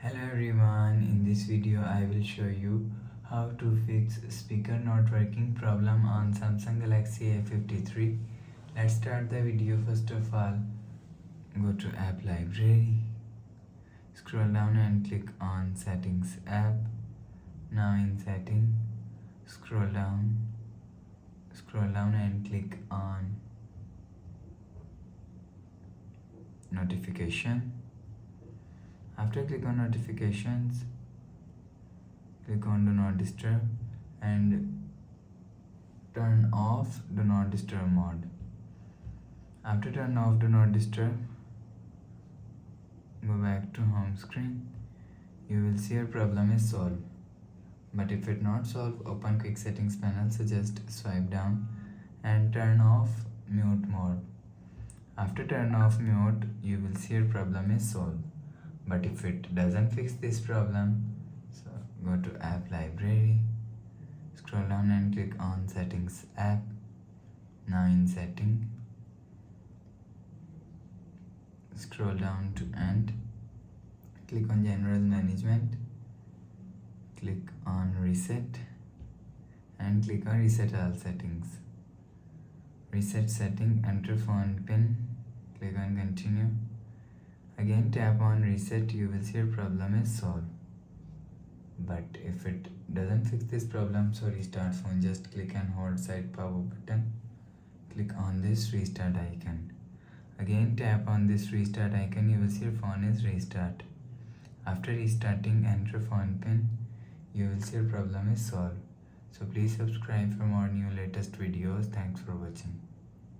Hello everyone, in this video I will show you how to fix speaker not working problem on Samsung Galaxy A53. Let's start the video. First of all, go to app library, scroll down and click on settings app. Now in setting, scroll down and click on notification. After click on notifications, click on do not disturb and turn off do not disturb mode. After turn off do not disturb, go back to home screen. You will see your problem is solved. But if it not solved, open quick settings panel. So just swipe down and turn off mute mode. After turn off mute, you will see your problem is solved. But if it doesn't fix this problem, so go to app library, scroll down and click on settings app. Now in setting, scroll down to end, click on general management, click on reset and click on reset all settings. Reset setting, enter phone pin, click on continue. Again tap on reset, you will see your problem is solved. But if it doesn't fix this problem, so restart phone, just click and hold side power button. Click on this restart icon. Again tap on this restart icon, you will see your phone is restart. After restarting, enter phone pin, you will see your problem is solved. So please subscribe for more new latest videos. Thanks for watching.